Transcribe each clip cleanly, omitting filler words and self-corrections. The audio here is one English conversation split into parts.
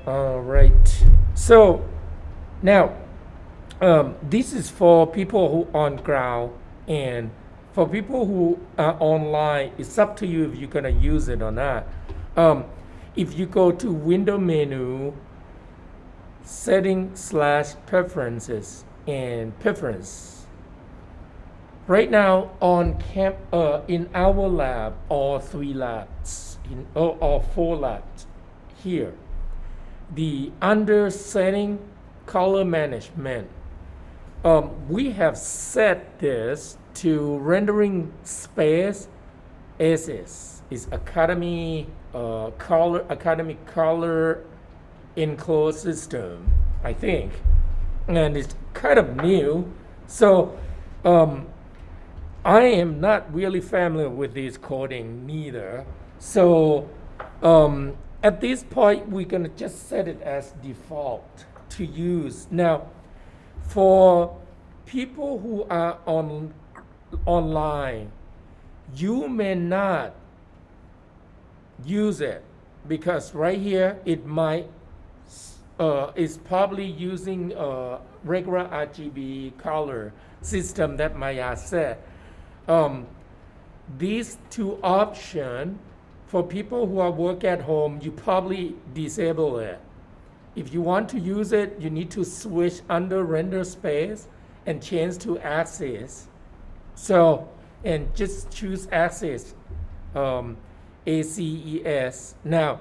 All right. So now, this is for people who on ground, and for people who are online. It's up to you if you're gonna use it or not. Um, if you go to Window menu, Setting/Preferences, and Preference. Right now on in our lab, or 3 labs, or 4 labs here, the under setting color management, we have set this to rendering space as is academic color enclosed system, I think, and it's kind of new. So I am not really familiar with this coding neither. So at this point, we're gonna just set it as default to use. Now, for people who are online, you may not use it because right here it might is probably using a regular RGB color system that Maya said. These 2 options, for people who are work at home, you probably disable it. If you want to use it, you need to switch under render space and change to axis. So, and just choose axis, ACES. Now,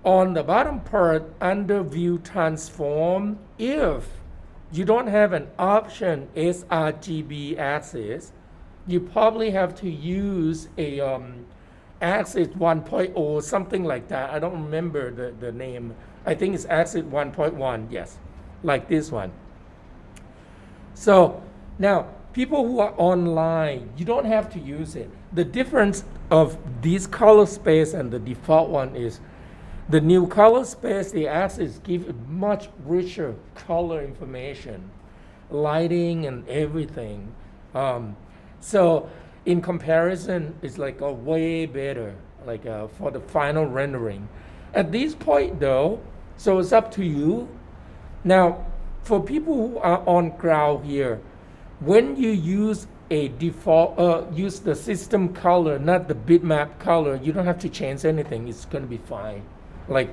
on the bottom part, under view transform, if you don't have an option sRGB axis, you probably have to use a axis 1.0, something like that. I don't remember the name. I think it's axis 1.1, yes, like this one. So now, people who are online, you don't have to use it. The difference of this color space and the default one is the new color space, the axis give much richer color information, lighting and everything. So in comparison, it's like a way better, like for the final rendering. At this point though, so it's up to you. Now, for people who are on ground here, when you use a default, use the system color, not the bitmap color, you don't have to change anything. It's gonna be fine. Like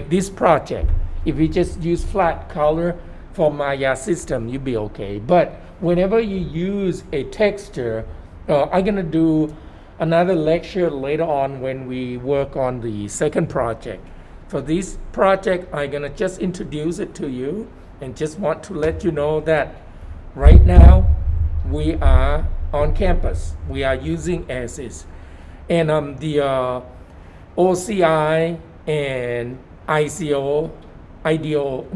this project, if you just use flat color for Maya system, you'll be okay. But whenever you use a texture, I'm gonna do another lecture later on when we work on the second project. For this project, I'm gonna just introduce it to you and just want to let you know that right now we are on campus. We are using ASIS. And the OCI and ICO, IDO,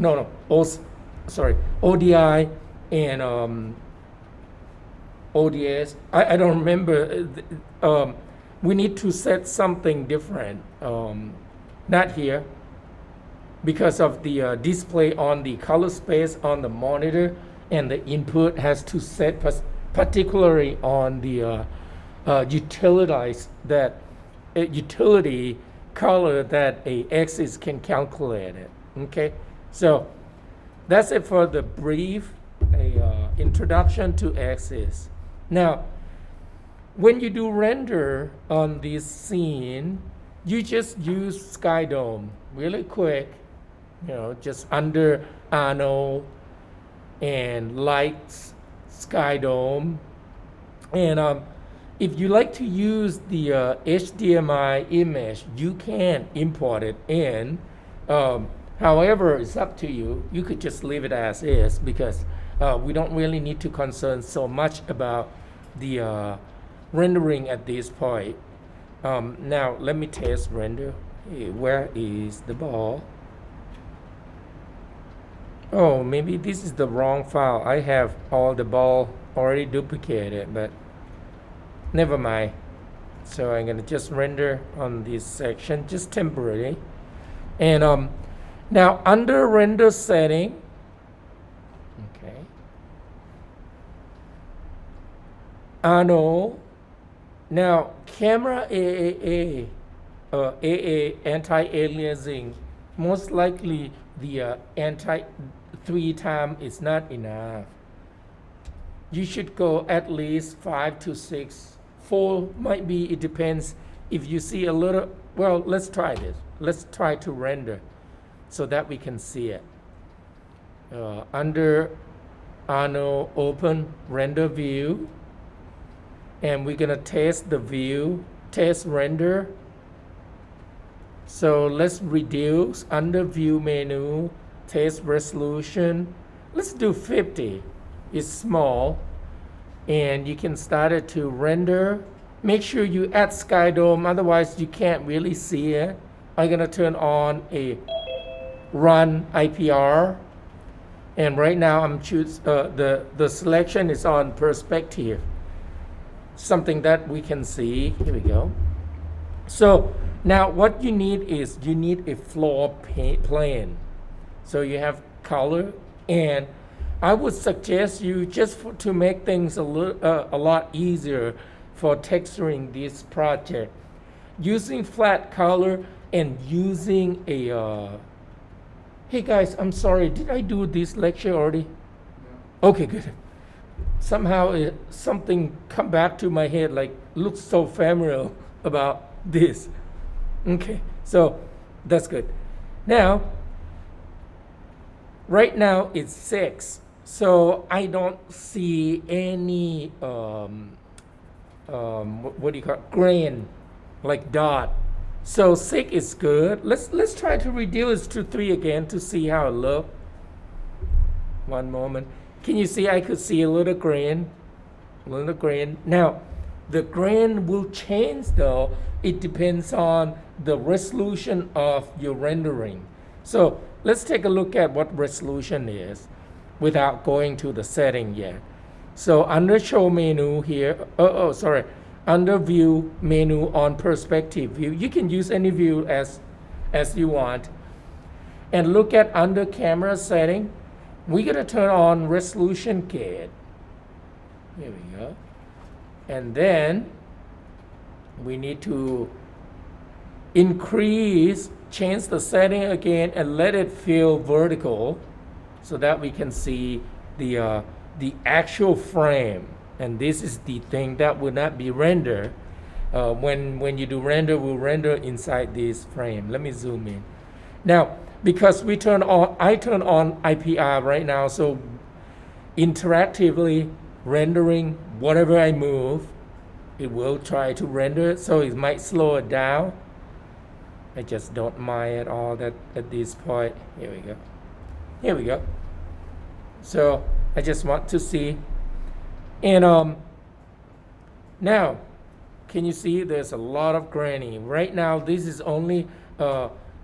ODI and ODS. I don't remember. We need to set something different. Not here, because of the display on the color space on the monitor, and the input has to set particularly on the utility color that a axis can calculate it. Okay, so that's it for the brief introduction to axis. Now, when you do render on this scene, you just use Sky Dome really quick, just under Arnold and lights Sky Dome. And if you like to use the HDMI image, you can import it in. However, it's up to you. You could just leave it as is because we don't really need to concern so much about the rendering at this point. Now, let me test render. Hey, where is the ball? Oh, maybe this is the wrong file. I have all the ball already duplicated, but never mind. So I'm gonna just render on this section, just temporarily. And now under render setting, okay, Arnold. Now camera AAA, AA anti-aliasing most likely the anti 3 time is not enough. You should go at least 5 to 6. 4 might be, it depends. If you see a little, well, let's try this. Let's try to render so that we can see it. Under Arnold, open render view, and we're gonna test the view, test render. So let's reduce under view menu, test resolution. Let's do 50. It's small, and you can start it to render. Make sure you add sky dome, otherwise you can't really see it. I'm gonna turn on a run IPR, and right now I'm choose the selection is on perspective, something that we can see. Here we go. So now what you need is you need a floor plane. So you have color, and I would suggest you just to make things a lot easier for texturing this project, using flat color and using a hey guys, I'm sorry, did I do this lecture already? Yeah. Okay, good. Somehow something come back to my head, like looks so familiar about this. Okay, so that's good. Now, right now it's 6, so I don't see any what do you call it? Grain, like dot. So 6 is good. Let's try to reduce to 3 again to see how it looks. One moment. Can you see? I could see a little grain. Now, the grain will change though. It depends on the resolution of your rendering. So let's take a look at what resolution is without going to the setting yet. So under show menu here, under view menu on perspective view, you can use any view as you want. And look at under camera setting, we're gonna turn on resolution gauge. Here we go. And then we need to change the setting again and let it feel vertical so that we can see the actual frame. And this is the thing that will not be rendered. When you do render, we'll render inside this frame. Let me zoom in. Now, because I turn on IPR right now, so interactively rendering whatever I move, it will try to render it, so it might slow it down. I just don't mind at all that at this point. Here we go. So I just want to see. And now, can you see there's a lot of graining? Right now, this is only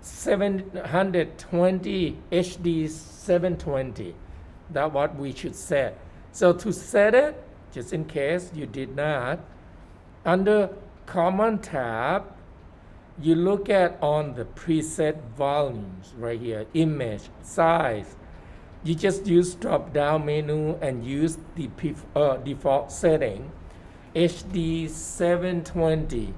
720 HD 720. That's what we should set. So to set it, just in case you did not, under Common tab, you look at on the preset volumes right here, image, size. You just use drop down menu and use the default setting, HD 720.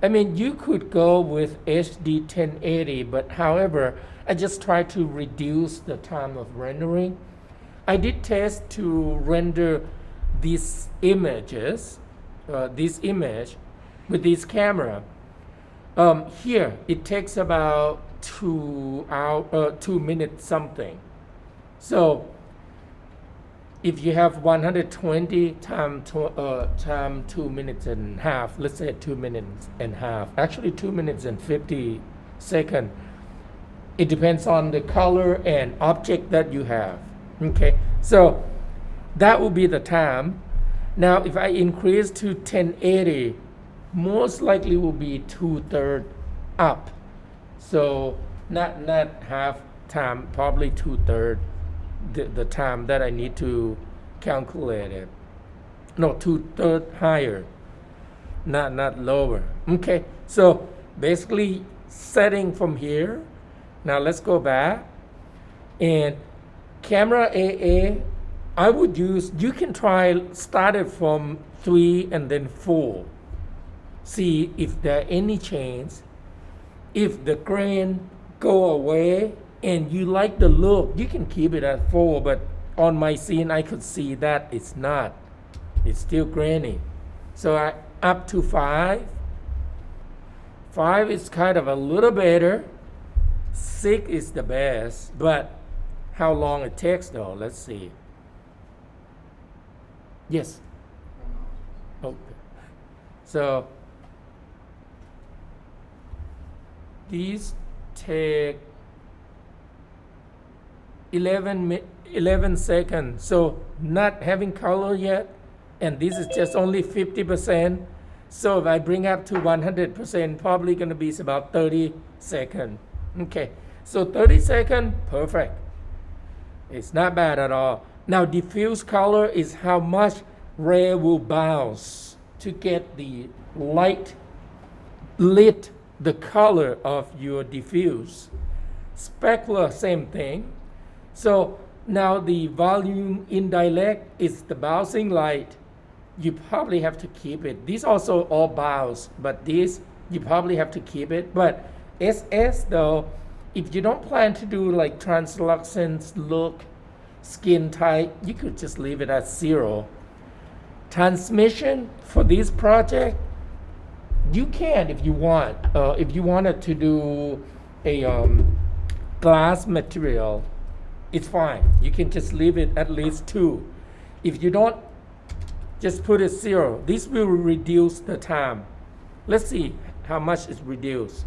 I mean, you could go with HD 1080, but however, I just try to reduce the time of rendering. I did test to render these images, this image with this camera. Here, it takes about 2 minutes something. So if you have 120 time 2 minutes and a half, let's say 2 minutes and a half, actually 2 minutes and 50 seconds. It depends on the color and object that you have. Okay, so that will be the time. Now, if I increase to 1080, most likely will be 2/3 up. So not half time, probably 2/3 the time that I need to calculate it. No, 2/3 higher, not lower. Okay, so basically setting from here. Now let's go back, and camera AA, I would use, you can try start it from 3 and then 4. See if there are any change. If the grain go away and you like the look, you can keep it at 4, but on my scene I could see that it's not. It's still grainy. So I up to 5. 5 is kind of a little better. 6 is the best, but how long it takes though, let's see. Yes. Okay. So these take 11 seconds. So not having color yet, and this is just only 50%. So if I bring up to 100%, probably going to be about 30 seconds. Okay, so 30 seconds, perfect. It's not bad at all. Now diffuse color is how much ray will bounce to get the light lit the color of your diffuse. Specular, same thing. So now the volume indirect is the bouncing light. You probably have to keep it. These also all bounce, but these you probably have to keep it. But SS though, if you don't plan to do like translucent look, skin tight, you could just leave it at 0. Transmission for this project, you can if you want. If you wanted to do a glass material, it's fine. You can just leave it at least 2. If you don't, just put it 0. This will reduce the time. Let's see how much is reduced.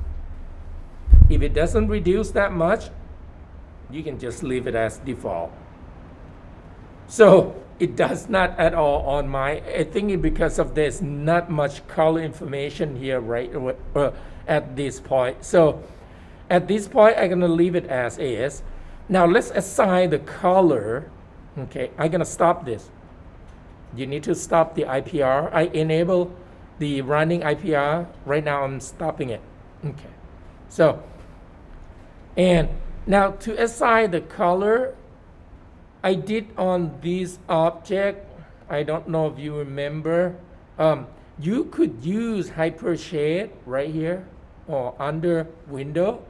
If it doesn't reduce that much, you can just leave it as default. So it does not at all on my, I think it because of there's not much color information here right at this point. So at this point, I'm gonna leave it as is. Now let's assign the color. Okay, I'm gonna stop this. You need to stop the IPR. I enable the running IPR. Right now I'm stopping it. Okay, so, and now to assign the color, I did on this object, I don't know if you remember, you could use Hypershade right here or under Window,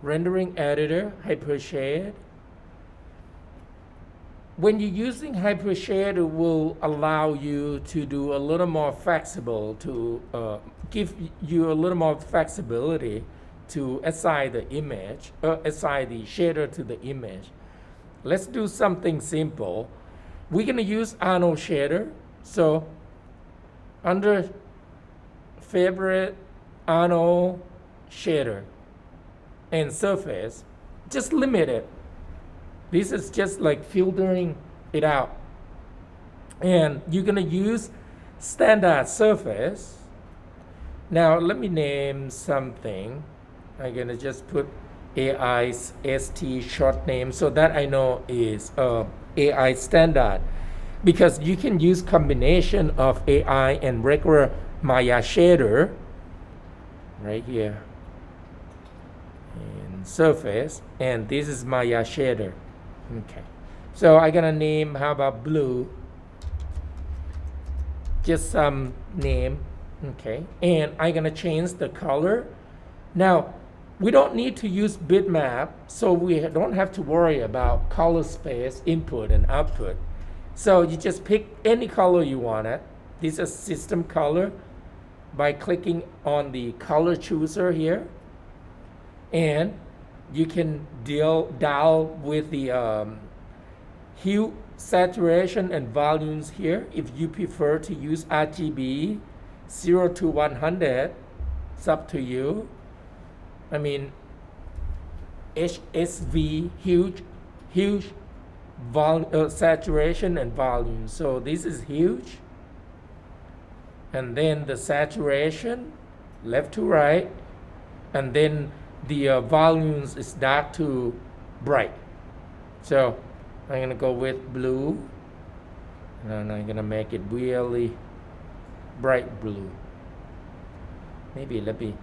Rendering Editor, Hypershade. When you're using Hypershade, it will allow you to do a little more flexible, to give you a little more flexibility to assign the image, assign the shader to the image. Let's do something simple. We're gonna use Arnold Shader. So under Favorite, Arnold Shader, and Surface, just limit it. This is just like filtering it out. And you're gonna use standard surface. Now let me name something. I'm gonna just put AIST short name so that I know is AI standard, because you can use combination of AI and regular Maya shader right here and surface, and this is Maya shader. Okay, so I'm gonna name, how about blue, just some name. Okay, and I'm gonna change the color. Now we don't need to use bitmap, so we don't have to worry about color space, input and output. So you just pick any color you want it. This is system color by clicking on the color chooser here. And you can dial with the hue, saturation, and volumes here. If you prefer to use RGB 0 to 100, it's up to you. I mean, HSV, huge saturation and volume. So this is huge. And then the saturation, left to right. And then the volumes is dark to bright. So I'm gonna go with blue. And I'm gonna make it really bright blue. Maybe let me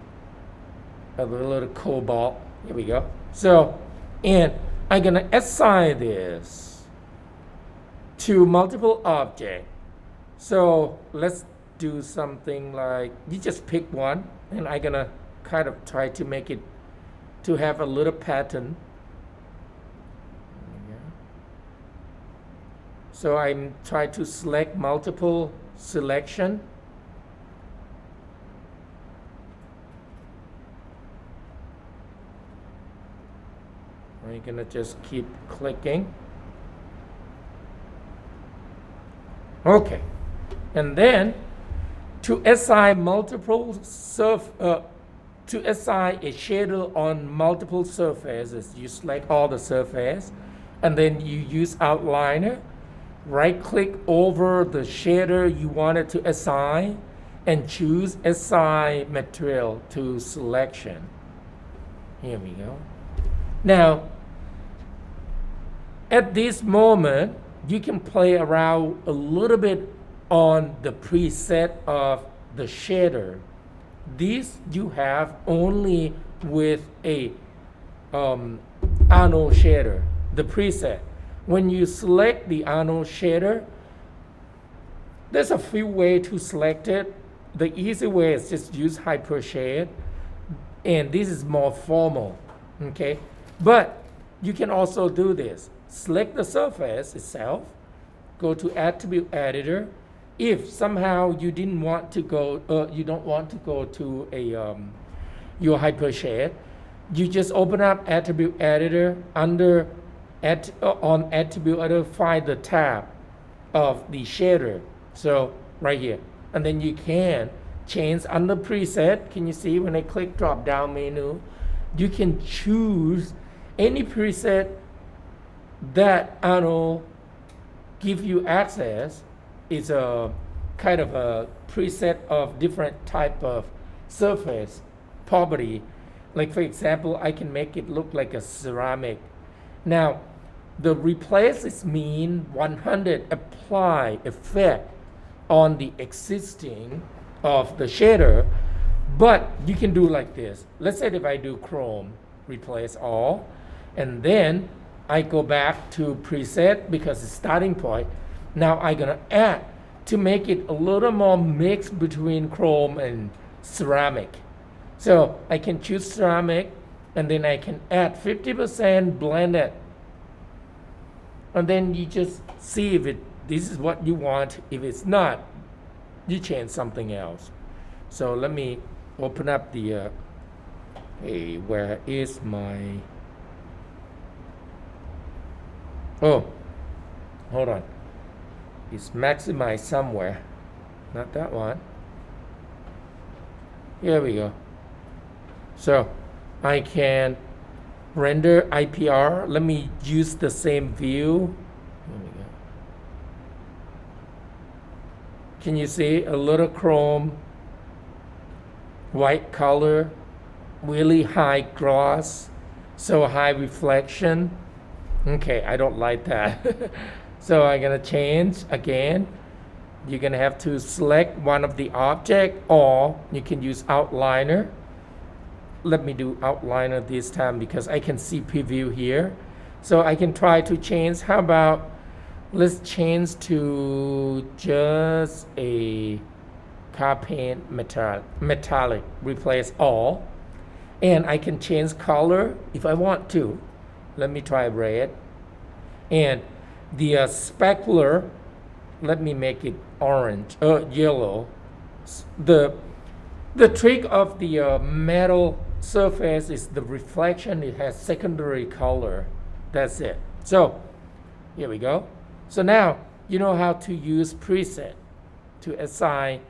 a little cobalt. Here we go. So, and I'm gonna assign this to multiple objects. So let's do something like, you just pick one, and I'm gonna kind of try to make it to have a little pattern. So I'm trying to select multiple selection. I'm gonna just keep clicking. Okay, and then to assign to assign a shader on multiple surfaces, you select all the surface, and then you use outliner. Right click over the shader you wanted to assign and choose assign material to selection. Here we go. Now, at this moment, you can play around a little bit on the preset of the shader. This you have only with a Arnold Shader, the preset. When you select the Arnold Shader, there's a few ways to select it. The easy way is just use Hypershade, and this is more formal, okay? But you can also do this. Select the surface itself, go to Attribute Editor. If somehow you didn't want to go, you don't want to go to a your Hypershade, you just open up Attribute Editor under on Attribute Editor, find the tab of the shader. So right here, and then you can change under preset. Can you see when I click drop down menu, you can choose any preset that Arnold give you access. Is a kind of a preset of different type of surface property. Like for example, I can make it look like a ceramic. Now, the replace is mean 100 apply effect on the existing of the shader, but you can do like this. Let's say if I do Chrome, replace all, and then I go back to preset because it's starting point. Now I'm gonna add to make it a little more mixed between chrome and ceramic. So I can choose ceramic, and then I can add 50% blended. And then you just see if this is what you want. If it's not, you change something else. So let me open up the, hey, where is my, oh, hold on. It's maximized somewhere. Not that one. Here we go. So I can render IPR. Let me use the same view. Here we go. Can you see a little chrome, white color, really high gloss, so high reflection? Okay, I don't like that. So I'm gonna change again. You're gonna have to select one of the object, or you can use outliner. Let me do outliner this time because I can see preview here. So I can try to change. How about let's change to just a car paint metallic, replace all. And I can change color if I want to. Let me try red. And the specular, let me make it orange, yellow. The trick of the metal surface is the reflection. It has secondary color. That's it. So here we go. So now you know how to use preset to assign,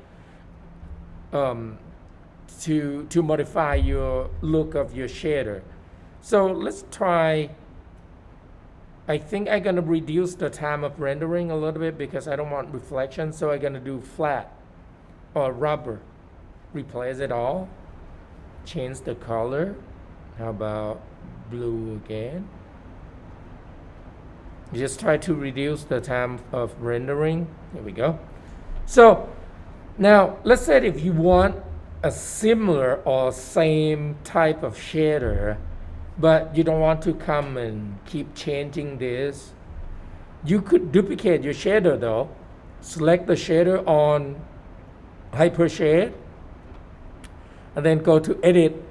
to modify your look of your shader. So let's try. I think I'm gonna reduce the time of rendering a little bit because I don't want reflection. So I'm gonna do flat or rubber. Replace it all. Change the color. How about blue again? Just try to reduce the time of rendering. Here we go. So now let's say if you want a similar or same type of shader, but you don't want to come and keep changing this, you could duplicate your shader though. Select the shader on Hypershade, and then go to Edit,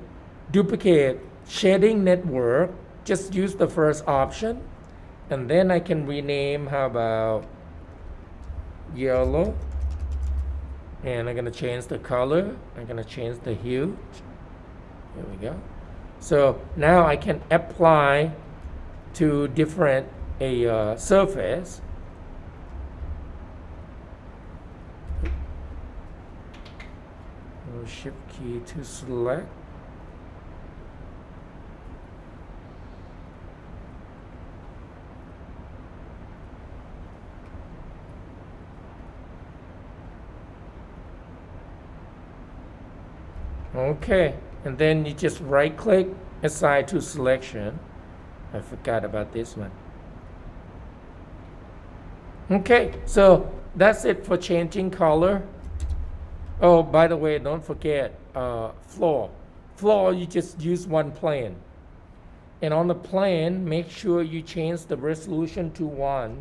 Duplicate shading network, just use the first option, and then I can rename, how about yellow, and I'm gonna change the color, I'm gonna change the hue. Here we go. So now I can apply to different surface. Shift key to select. Okay, and then you just right click, assign to selection. I forgot about this one. Okay, so that's it for changing color. Oh, by the way, don't forget floor. Floor, you just use one plane. And on the plane, make sure you change the resolution to 1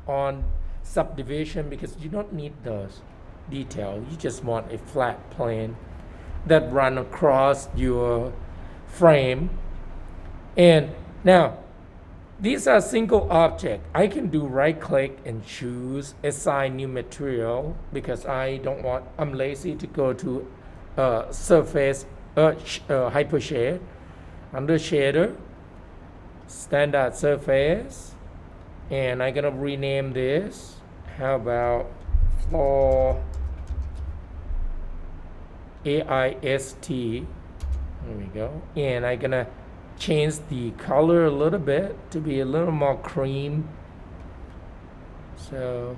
on subdivision, because you don't need those details. You just want a flat plane that run across your frame. And now, these are single object. I can do right click and choose assign new material, because I'm lazy to go to surface hypershade. Under shader, standard surface, and I'm gonna rename this. How about floor AIST? There we go. And I'm gonna change the color a little bit to be a little more cream. So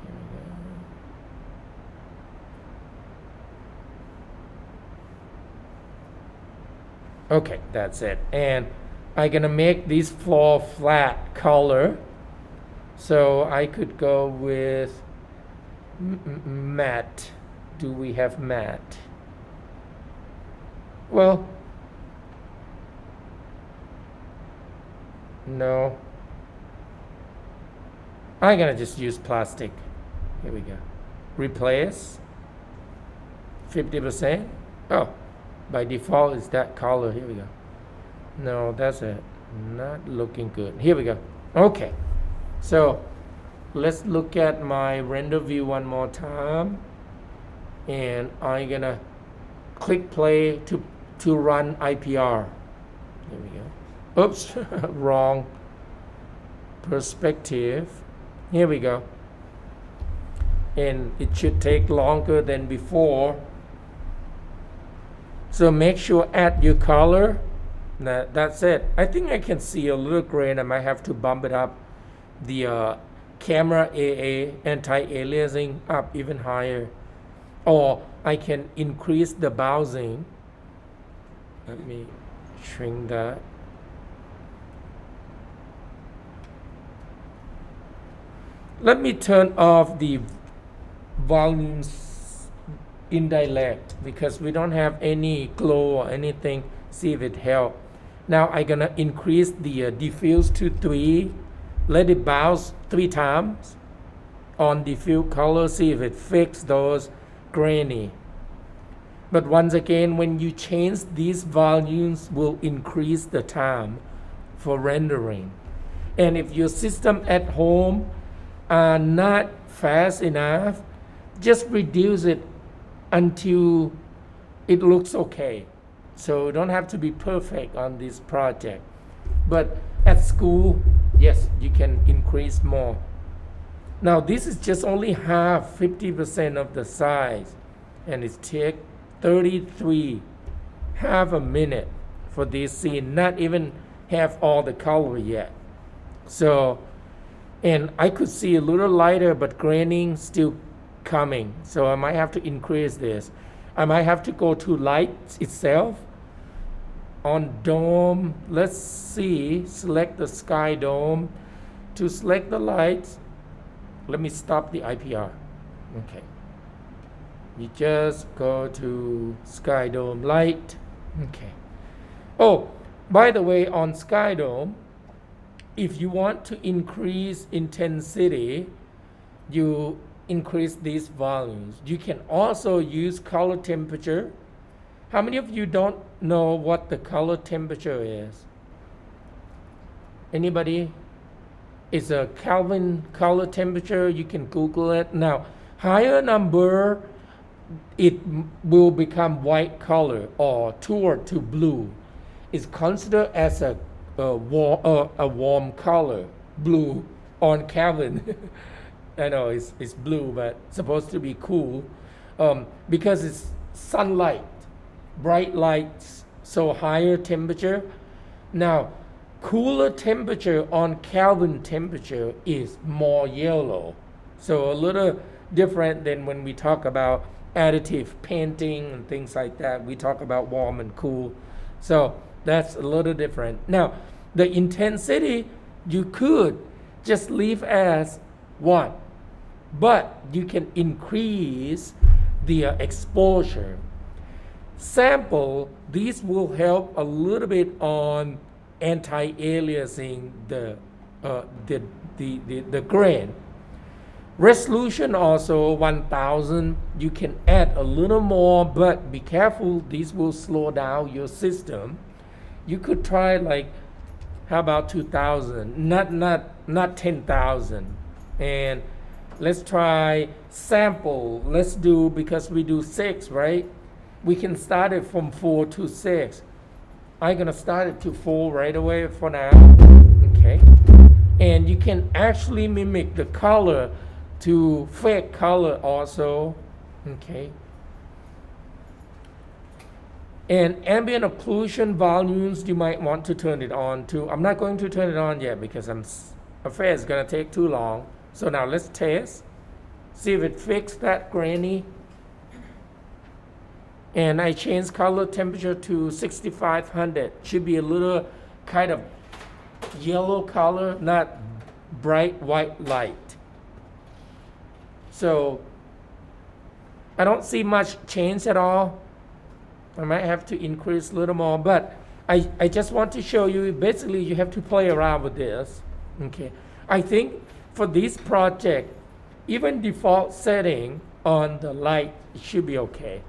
here we go. Okay, that's it. And I'm gonna make this floor flat color. So I could go with matte. Do we have matte? Well, no. I'm gonna just use plastic. Here we go. Replace 50%. Oh, by default is that color. Here we go. No, that's it. Not looking good. Here we go. Okay. So let's look at my render view one more time. And I'm gonna click play to run IPR. There we go. Oops, wrong perspective. Here we go. And it should take longer than before. So make sure add your color. That's it. I think I can see a little grain. I might have to bump it up. The camera AA anti-aliasing up even higher. Or I can increase the bouncing. Let me shrink that. Let me turn off the volumes indirect, because we don't have any glow or anything. See if it helps. Now I'm gonna increase the diffuse to 3. Let it bounce 3 times on diffuse color. See if it fixes those grainy. But once again, when you change these volumes, will increase the time for rendering. And if your system at home are not fast enough, just reduce it until it looks okay. So don't have to be perfect on this project. But at school, yes, you can increase more. Now this is just only half, 50% of the size, and it takes 33, half a minute for this scene, not even have all the color yet. So, and I could see a little lighter, but graining still coming. So I might have to increase this. I might have to go to light itself. On dome, let's see, select the sky dome. To select the lights, let me stop the IPR. Okay. You just go to sky dome light. Okay. Oh, by the way, on sky dome, if you want to increase intensity, you increase these volumes. You can also use color temperature. How many of you don't know what the color temperature is? Anybody? It's a Kelvin color temperature. You can Google it. Now, higher number, it will become white color or toward to blue. It's considered as a warm color, blue on Kelvin. I know it's blue, but it's supposed to be cool because it's sunlight, bright lights, so higher temperature. Now, cooler temperature on Kelvin temperature is more yellow. So a little different than when we talk about additive painting and things like that. We talk about warm and cool. So that's a little different. Now, the intensity you could just leave as 1, but you can increase the exposure. Sample, these will help a little bit on anti-aliasing the grain. Resolution also 1000. You can add a little more, but be careful, these will slow down your system. You could try like, how about 2000? Not 10,000. And let's try sample. Let's do, because we do 6, right? We can start it from 4 to 6. I'm gonna start it to 4 right away for now. Okay. And you can actually mimic the color to fake color also. Okay. And ambient occlusion volumes, you might want to turn it on too. I'm not going to turn it on yet because I'm afraid it's gonna take too long. So now let's test, see if it fixed that grainy. And I changed color temperature to 6500. Should be a little kind of yellow color, not bright white light. So I don't see much change at all. I might have to increase a little more, but I just want to show you, basically you have to play around with this. Okay. I think for this project, even default setting on the light, it should be okay.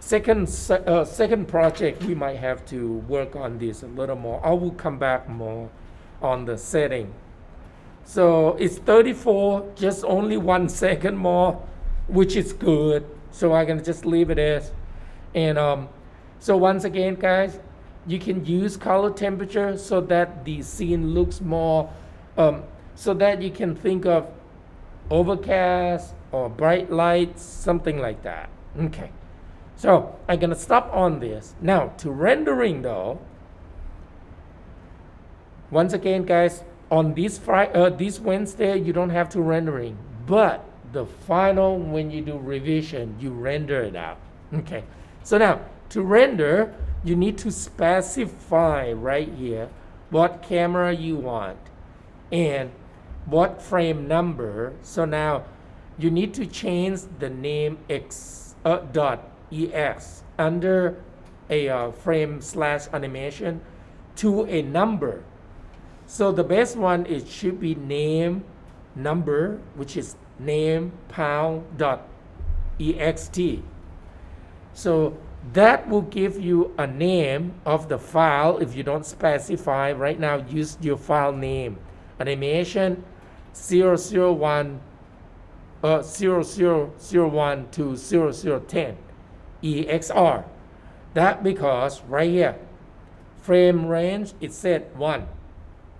Second project, we might have to work on this a little more. I will come back more on the setting. So it's 34, just only 1 second more, which is good. So I'm gonna just leave it as. And so once again, guys, you can use color temperature so that the scene looks more, so that you can think of overcast or bright lights, something like that. Okay. So I'm gonna stop on this. Now to rendering though, once again guys, on this Wednesday you don't have to rendering, but the final, when you do revision, you render it out. Okay, so now to render, you need to specify right here what camera you want and what frame number. So now you need to change the name x dot ex under a frame/animation to a number. So the best one, it should be name number, which is name pound.ext. So that will give you a name of the file. If you don't specify right now, use your file name, animation 001 0001 to 0010 EXR. That because right here, frame range, it said 1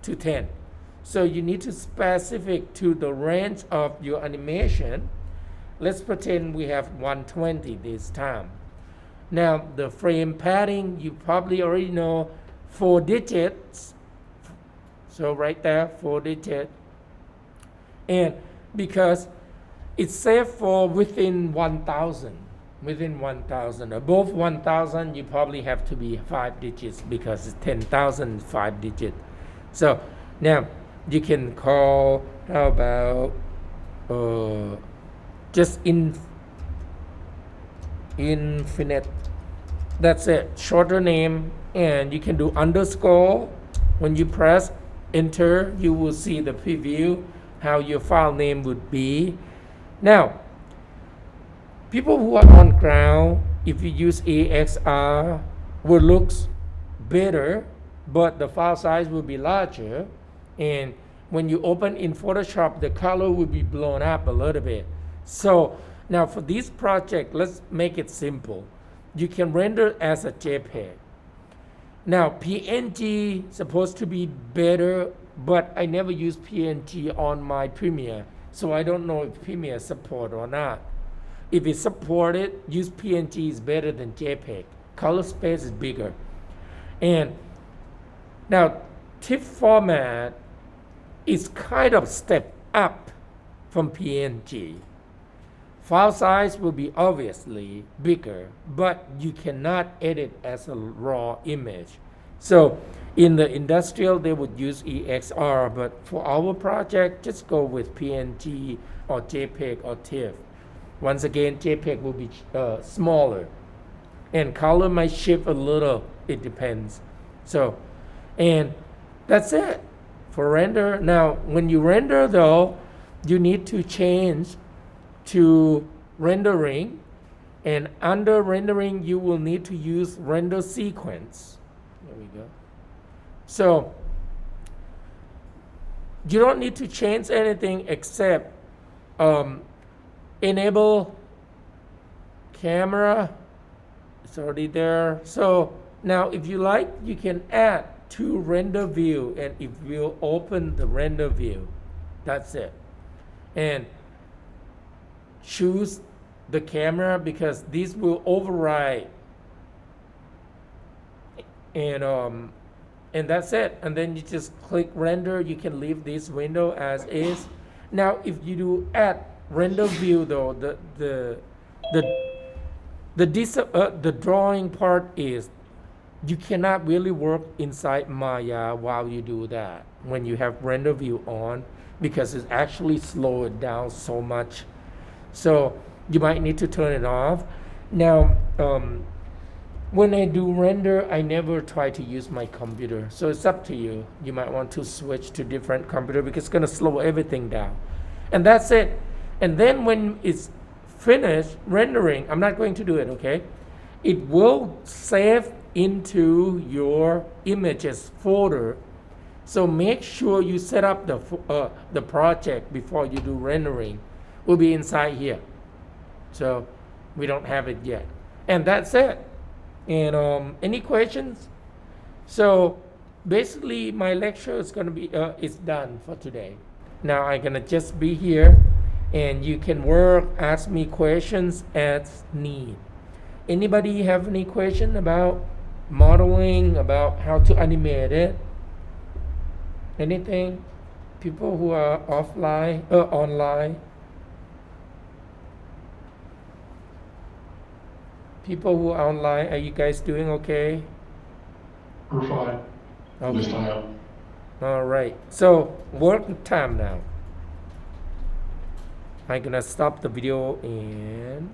to 10. So you need to specific to the range of your animation. Let's pretend we have 120 this time. Now the frame padding, you probably already know, 4 digits. So right there, 4 digits. And because it's set for within 1000. Within 1000. Above 1000, you probably have to be 5 digits because it's 10,000 5 digits. So now you can call, how about just infinite. That's it, shorter name. And you can do underscore. When you press enter, you will see the preview how your file name would be. Now people who are on ground, if you use AXR, will looks better, but the file size will be larger, and when you open in Photoshop, the color will be blown up a little bit. So now for this project, let's make it simple. You can render as a JPEG. Now PNG supposed to be better, but I never use PNG on my Premiere, so I don't know if Premiere support or not. If it's supported, use PNG is better than JPEG. Color space is bigger. And now TIFF format is kind of step up from PNG. File size will be obviously bigger, but you cannot edit as a raw image. So in the industrial, they would use EXR, but for our project, just go with PNG or JPEG or TIFF. Once again, JPEG will be smaller, and color might shift a little, it depends. So, and that's it for render. Now, when you render though, you need to change to rendering, and under rendering you will need to use render sequence. There we go. So you don't need to change anything except enable camera. It's already there. So now if you like, you can add to render view, and if you open the render view, that's it. And choose the camera, because these will override, and that's it. And then you just click render. You can leave this window as is. Now if you do add render view though, the drawing part is you cannot really work inside Maya while you do that when you have render view on, because it's actually slow it down so much. So you might need to turn it off. Now, when I do render, I never try to use my computer. So it's up to you. You might want to switch to different computer because it's gonna slow everything down. And that's it. And then when it's finished rendering, I'm not going to do it, okay? It will save into your images folder. So make sure you set up the project before you do rendering. Will be inside here. So we don't have it yet. And that's it. And any questions? So basically my lecture is going to be is done for today. Now I'm going to just be here, and you can work, ask me questions as need. Anybody have any question about modeling, about how to animate it? Anything? People who are offline, online? People who are online, are you guys doing okay? We're fine. Okay. This time. All right. So work time now. I'm gonna stop the video and